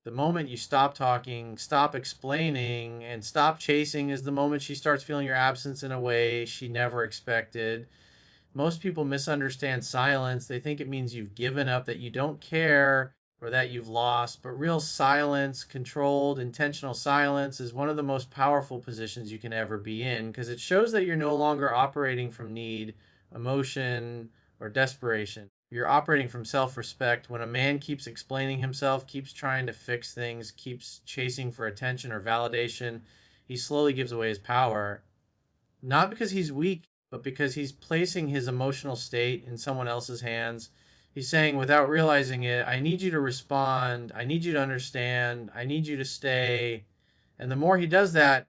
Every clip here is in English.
The moment you stop talking, stop explaining, and stop chasing is the moment she starts feeling your absence in a way she never expected. Most people misunderstand silence. They think it means you've given up, that you don't care, or that you've lost. But real silence, controlled, intentional silence, is one of the most powerful positions you can ever be in because it shows that you're no longer operating from need, emotion, or desperation. You're operating from self respect. When a man keeps explaining himself, keeps trying to fix things, keeps chasing for attention or validation, he slowly gives away his power. Not because he's weak, but because he's placing his emotional state in someone else's hands. He's saying, without realizing it, I need you to respond. I need you to understand. I need you to stay. And the more he does that,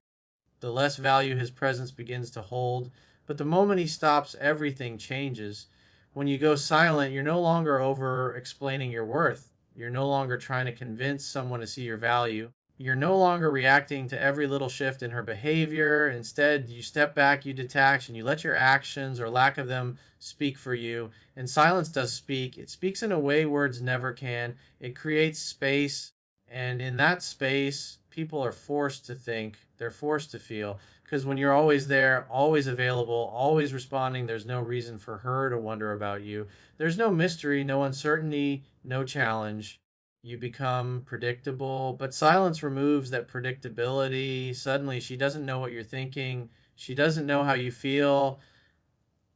the less value his presence begins to hold. But the moment he stops, everything changes. When you go silent, you're no longer over explaining your worth. You're no longer trying to convince someone to see your value. You're no longer reacting to every little shift in her behavior. Instead, you step back, you detach, and you let your actions or lack of them speak for you. And silence does speak. It speaks in a way words never can. It creates space. And in that space, people are forced to think, they're forced to feel. Because when you're always there, always available, always responding, there's no reason for her to wonder about you. There's no mystery, no uncertainty, no challenge. You become predictable, but silence removes that predictability. Suddenly, she doesn't know what you're thinking. She doesn't know how you feel.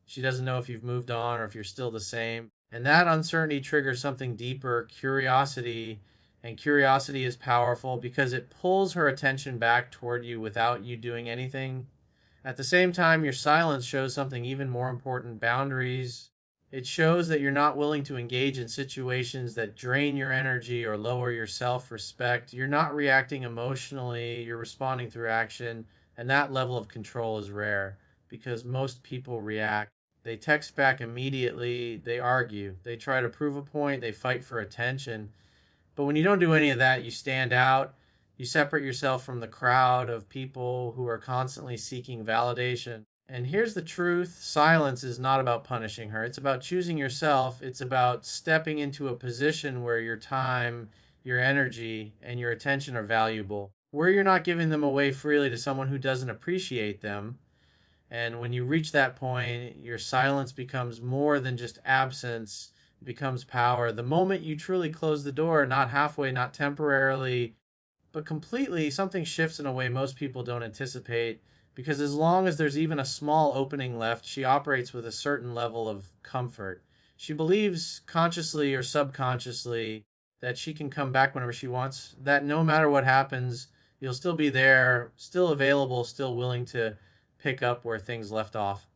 She doesn't know if you've moved on or if you're still the same. And that uncertainty triggers something deeper, curiosity. And curiosity is powerful because it pulls her attention back toward you without you doing anything. At the same time, your silence shows something even more important: boundaries. It shows that you're not willing to engage in situations that drain your energy or lower your self respect. You're not reacting emotionally, you're responding through action. And that level of control is rare because most people react. They text back immediately, they argue, they try to prove a point, they fight for attention. But when you don't do any of that, you stand out. You separate yourself from the crowd of people who are constantly seeking validation. And here's the truth: silence is not about punishing her. It's about choosing yourself. It's about stepping into a position where your time, your energy, and your attention are valuable, where you're not giving them away freely to someone who doesn't appreciate them. And when you reach that point, your silence becomes more than just absence, it becomes power. The moment you truly close the door, not halfway, not temporarily, but completely, something shifts in a way most people don't anticipate. Because as long as there's even a small opening left, she operates with a certain level of comfort. She believes, consciously or subconsciously, that she can come back whenever she wants, that no matter what happens, you'll still be there, still available, still willing to pick up where things left off.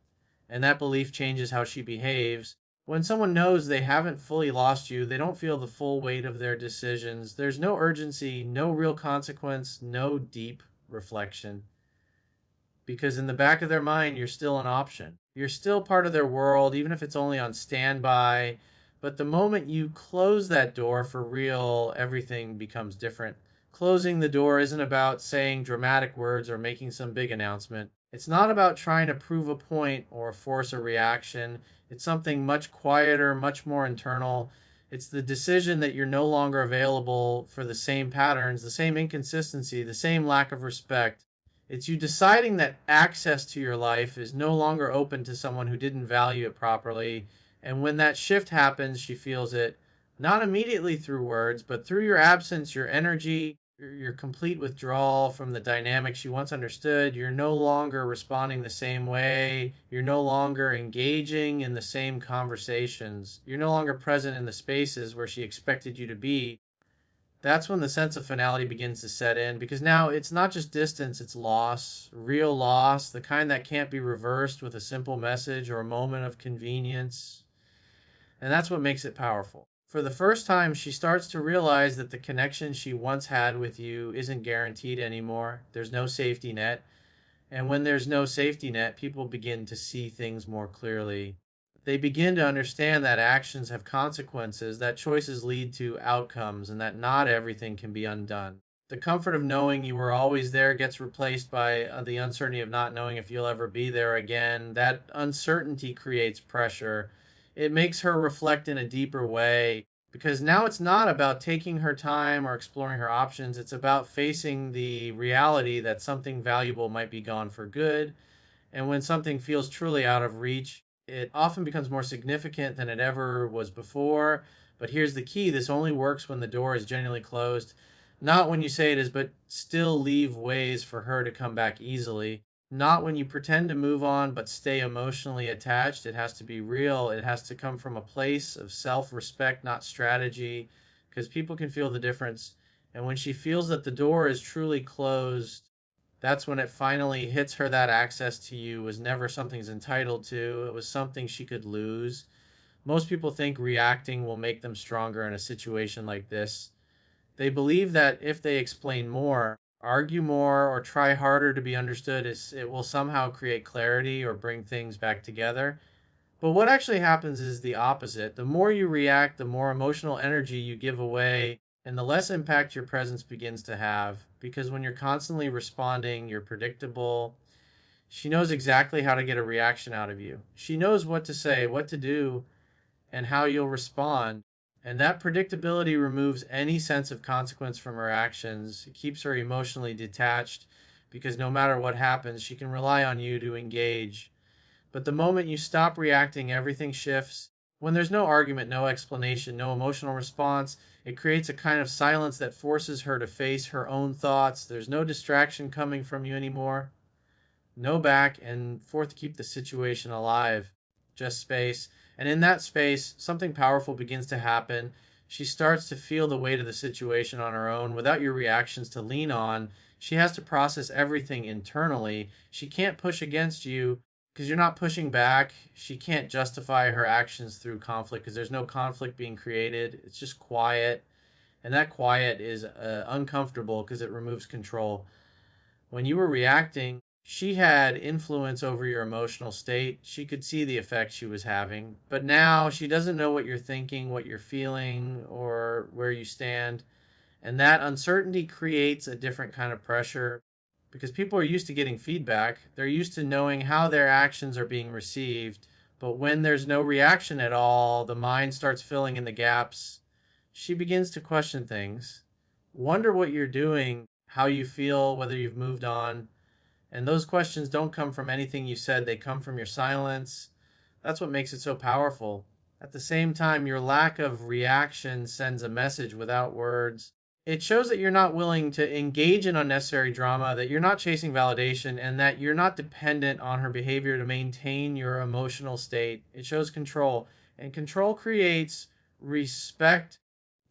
And that belief changes how she behaves. When someone knows they haven't fully lost you, they don't feel the full weight of their decisions. There's no urgency, no real consequence, no deep reflection. Because in the back of their mind, you're still an option. You're still part of their world, even if it's only on standby. But the moment you close that door for real, everything becomes different. Closing the door isn't about saying dramatic words or making some big announcement. It's not about trying to prove a point or force a reaction. It's something much quieter, much more internal. It's the decision that you're no longer available for the same patterns, the same inconsistency, the same lack of respect. It's you deciding that access to your life is no longer open to someone who didn't value it properly. And when that shift happens, she feels it not immediately through words, but through your absence, your energy, your complete withdrawal from the dynamics you once understood. You're no longer responding the same way. You're no longer engaging in the same conversations. You're no longer present in the spaces where she expected you to be. That's when the sense of finality begins to set in, because now it's not just distance, it's loss, real loss, the kind that can't be reversed with a simple message or a moment of convenience. And that's what makes it powerful. For the first time, she starts to realize that the connection she once had with you isn't guaranteed anymore. There's no safety net. And when there's no safety net, people begin to see things more clearly. They begin to understand that actions have consequences, that choices lead to outcomes, and that not everything can be undone. The comfort of knowing you were always there gets replaced by the uncertainty of not knowing if you'll ever be there again. That uncertainty creates pressure. It makes her reflect in a deeper way. Because now it's not about taking her time or exploring her options. It's about facing the reality that something valuable might be gone for good. And when something feels truly out of reach, it often becomes more significant than it ever was before. But here's the key: this only works when the door is genuinely closed, not when you say it is, but still leave ways for her to come back easily. Not when you pretend to move on but stay emotionally attached. It has to be real. It has to come from a place of self respect, not strategy, because people can feel the difference. And when she feels that the door is truly closed, that's when it finally hits her that access to you was never something she's entitled to. It was something she could lose. Most people think reacting will make them stronger in a situation like this. They believe that if they explain more, argue more, or try harder to be understood, it will somehow create clarity or bring things back together. But what actually happens is the opposite. The more you react, the more emotional energy you give away, and the less impact your presence begins to have. Because when you're constantly responding, you're predictable. She knows exactly how to get a reaction out of you. She knows what to say, what to do, and how you'll respond. And that predictability removes any sense of consequence from her actions. It keeps her emotionally detached because no matter what happens, she can rely on you to engage. But the moment you stop reacting, everything shifts. When there's no argument, no explanation, no emotional response, it creates a kind of silence that forces her to face her own thoughts. There's no distraction coming from you anymore, no back and forth to keep the situation alive, just space. And in that space, something powerful begins to happen. She starts to feel the weight of the situation on her own without your reactions to lean on. She has to process everything internally. She can't push against you because you're not pushing back. She can't justify her actions through conflict because there's no conflict being created. It's just quiet. And that quiet is uncomfortable because it removes control. When you were reacting, she had influence over your emotional state. She could see the effect she was having. But now she doesn't know what you're thinking, what you're feeling, or where you stand. And that uncertainty creates a different kind of pressure because people are used to getting feedback. They're used to knowing how their actions are being received. But when there's no reaction at all, the mind starts filling in the gaps. She begins to question things, wonder what you're doing, how you feel, whether you've moved on. And those questions don't come from anything you said, they come from your silence. That's what makes it so powerful. At the same time, your lack of reaction sends a message without words. It shows that you're not willing to engage in unnecessary drama, that you're not chasing validation, and that you're not dependent on her behavior to maintain your emotional state. It shows control. And control creates respect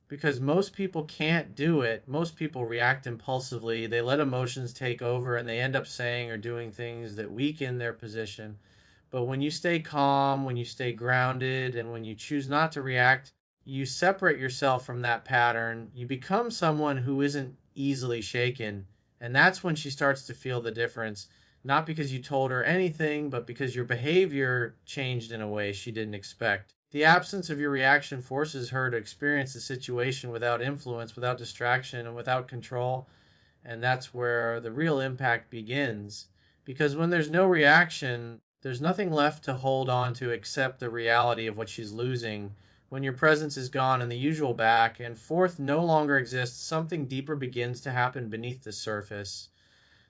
because most people can't do it. Most people react impulsively. They let emotions take over and they end up saying or doing things that weaken their position. But when you stay calm, when you stay grounded, and when you choose not to react, you separate yourself from that pattern. You become someone who isn't easily shaken. And that's when she starts to feel the difference. Not because you told her anything, but because your behavior changed in a way she didn't expect. The absence of your reaction forces her to experience the situation without influence, without distraction, and without control. And that's where the real impact begins. Because when there's no reaction, there's nothing left to hold on to except the reality of what she's losing. When your presence is gone and the usual back and forth no longer exists, something deeper begins to happen beneath the surface.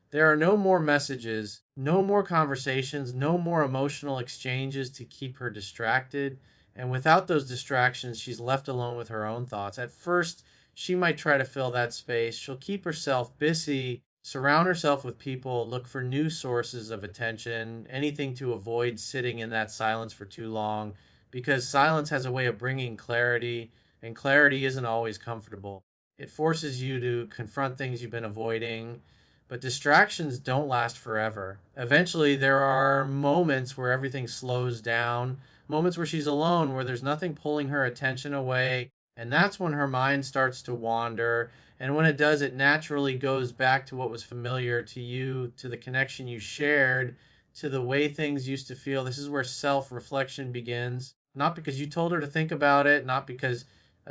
There are no more messages, no more conversations, no more emotional exchanges to keep her distracted. And without those distractions, she's left alone with her own thoughts. At first, she might try to fill that space. She'll keep herself busy, surround herself with people, look for new sources of attention, anything to avoid sitting in that silence for too long, because silence has a way of bringing clarity, and clarity isn't always comfortable. It forces you to confront things you've been avoiding, but distractions don't last forever. Eventually, there are moments where everything slows down, moments where she's alone, where there's nothing pulling her attention away. And that's when her mind starts to wander. And when it does, it naturally goes back to what was familiar to you, to the connection you shared, to the way things used to feel. This is where self reflection begins. Not because you told her to think about it, not because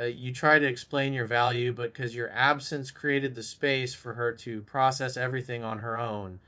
you try to explain your value, but because your absence created the space for her to process everything on her own.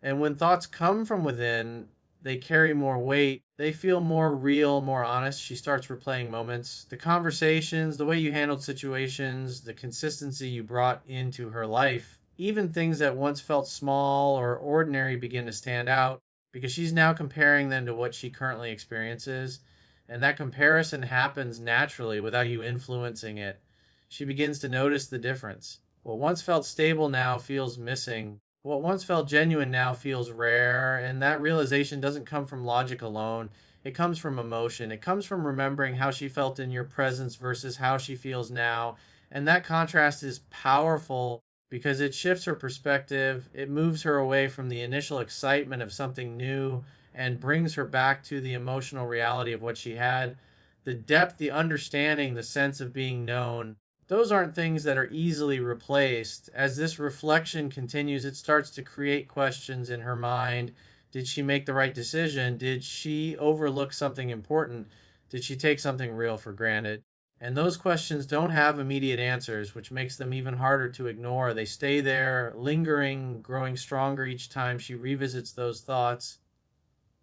And when thoughts come from within, they carry more weight. They feel more real, more honest. She starts replaying moments, the conversations, the way you handled situations, the consistency you brought into her life. Even things that once felt small or ordinary begin to stand out because she's now comparing them to what she currently experiences. And that comparison happens naturally without you influencing it. She begins to notice the difference. What once felt stable now feels missing. What once felt genuine now feels rare, and that realization doesn't come from logic alone. It comes from emotion. It comes from remembering how she felt in your presence versus how she feels now. And that contrast is powerful because it shifts her perspective. It moves her away from the initial excitement of something new and brings her back to the emotional reality of what she had. The depth, the understanding, the sense of being known, those aren't things that are easily replaced. As this reflection continues, it starts to create questions in her mind. Did she make the right decision? Did she overlook something important? Did she take something real for granted? And those questions don't have immediate answers, which makes them even harder to ignore. They stay there, lingering, growing stronger each time she revisits those thoughts.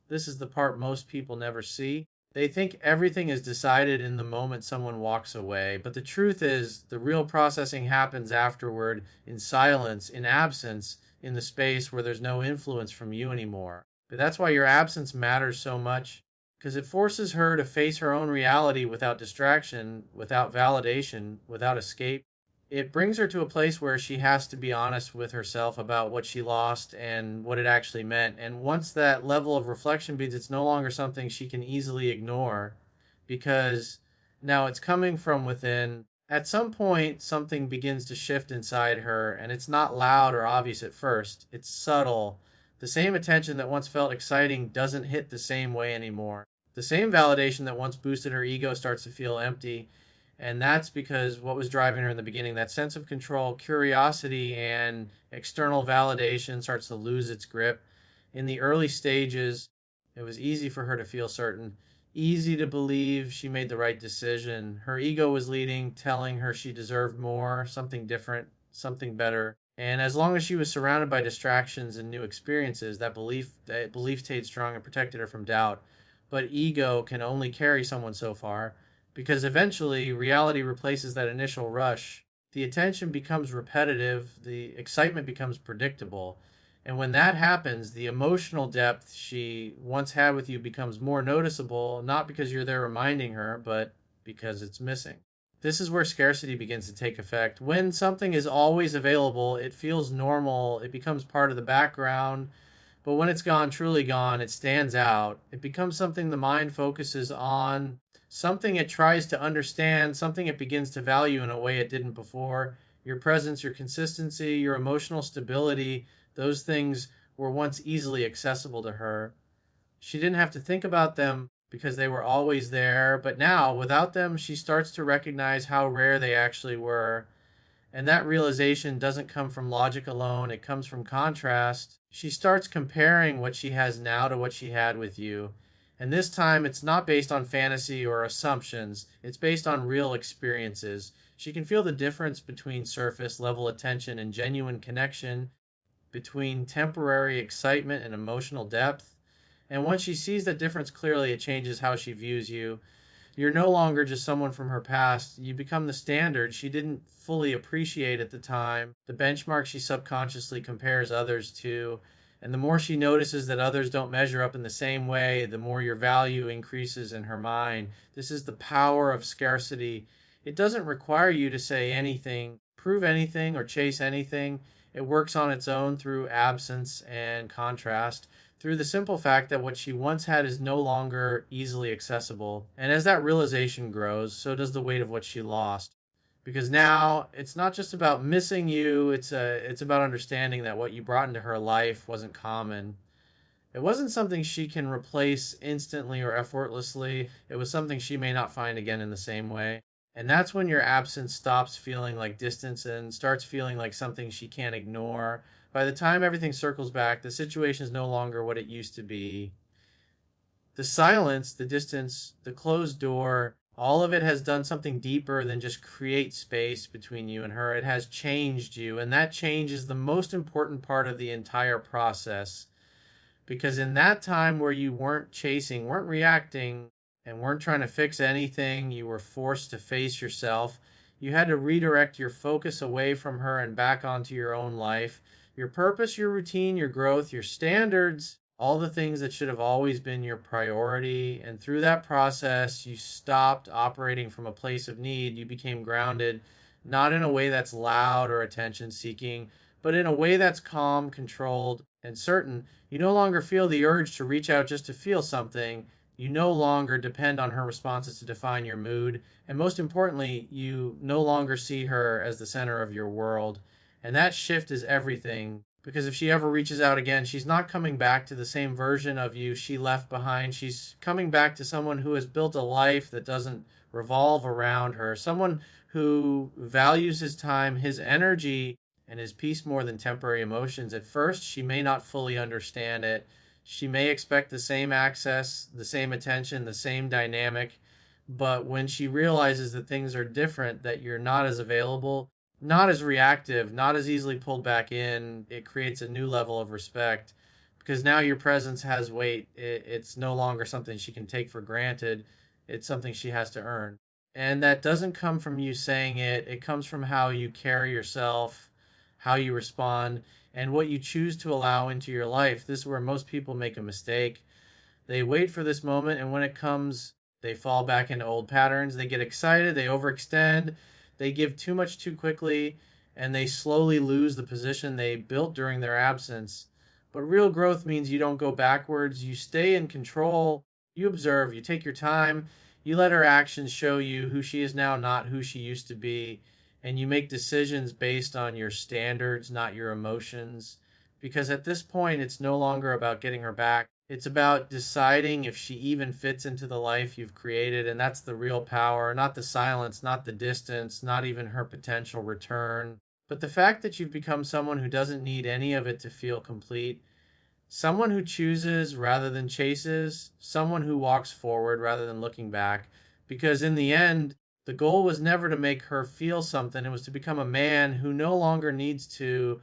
This is the part most people never see. They think everything is decided in the moment someone walks away, but the truth is, the real processing happens afterward, in silence, in absence, in the space where there's no influence from you anymore. But that's why your absence matters so much, because it forces her to face her own reality without distraction, without validation, without escape. It brings her to a place where she has to be honest with herself about what she lost and what it actually meant. And once that level of reflection begins, it's no longer something she can easily ignore because now it's coming from within. At some point, something begins to shift inside her, and it's not loud or obvious at first. It's subtle. The same attention that once felt exciting doesn't hit the same way anymore. The same validation that once boosted her ego starts to feel empty, and that's because what was driving her in the beginning, that sense of control, curiosity, and external validation starts to lose its grip. In the early stages, it was easy for her to feel certain, easy to believe she made the right decision. Her ego was leading, telling her she deserved more, something different, something better. And as long as she was surrounded by distractions and new experiences, that belief stayed strong and protected her from doubt. But ego can only carry someone so far because eventually reality replaces that initial rush. The attention becomes repetitive, the excitement becomes predictable. And when that happens, the emotional depth she once had with you becomes more noticeable, not because you're there reminding her, but because it's missing. This is where scarcity begins to take effect. When something is always available, it feels normal, it becomes part of the background, but when it's gone, truly gone, it stands out. It becomes something the mind focuses on, something it tries to understand, something it begins to value in a way it didn't before. Your presence, your consistency, your emotional stability, those things were once easily accessible to her. She didn't have to think about them because they were always there, but now, without them, she starts to recognize how rare they actually were. And that realization doesn't come from logic alone, it comes from contrast. She starts comparing what she has now to what she had with you. And this time, it's not based on fantasy or assumptions, it's based on real experiences. She can feel the difference between surface level attention and genuine connection, between temporary excitement and emotional depth. And once she sees that difference clearly, it changes how she views you. You're no longer just someone from her past. You become the standard she didn't fully appreciate at the time, the benchmark she subconsciously compares others to. And the more she notices that others don't measure up in the same way, the more your value increases in her mind. This is the power of scarcity. It doesn't require you to say anything, prove anything, or chase anything. It works on its own through absence and contrast, through the simple fact that what she once had is no longer easily accessible. And as that realization grows, so does the weight of what she lost. Because now it's not just about missing you, it's about understanding that what you brought into her life wasn't common. It wasn't something she can replace instantly or effortlessly. It was something she may not find again in the same way. And that's when your absence stops feeling like distance and starts feeling like something she can't ignore. By the time everything circles back, the situation is no longer what it used to be. The silence, the distance, the closed door, all of it has done something deeper than just create space between you and her. It has changed you, and that change is the most important part of the entire process. Because in that time where you weren't chasing, weren't reacting, and weren't trying to fix anything, you were forced to face yourself. You had to redirect your focus away from her and back onto your own life, your purpose, your routine, your growth, your standards, all the things that should have always been your priority. And through that process, you stopped operating from a place of need. You became grounded, not in a way that's loud or attention seeking, but in a way that's calm, controlled, and certain. You no longer feel the urge to reach out just to feel something. You no longer depend on her responses to define your mood. And most importantly, you no longer see her as the center of your world. And that shift is everything. Because if she ever reaches out again, she's not coming back to the same version of you she left behind. She's coming back to someone who has built a life that doesn't revolve around her, someone who values his time, his energy, and his peace more than temporary emotions. At first, she may not fully understand it. She may expect the same access, the same attention, the same dynamic. But when she realizes that things are different, that you're not as available, not as reactive, not as easily pulled back in, it creates a new level of respect because now your presence has weight. It's no longer something she can take for granted, it's something she has to earn. And that doesn't come from you saying it, it comes from how you carry yourself, how you respond, and what you choose to allow into your life. This is where most people make a mistake. They wait for this moment, and when it comes, they fall back into old patterns. They get excited, they overextend, they give too much too quickly, and they slowly lose the position they built during their absence. But real growth means you don't go backwards, you stay in control, you observe, you take your time, you let her actions show you who she is now, not who she used to be, and you make decisions based on your standards, not your emotions. Because at this point, it's no longer about getting her back. It's about deciding if she even fits into the life you've created. And that's the real power, not the silence, not the distance, not even her potential return. But the fact that you've become someone who doesn't need any of it to feel complete, someone who chooses rather than chases, someone who walks forward rather than looking back. Because in the end, the goal was never to make her feel something, it was to become a man who no longer needs to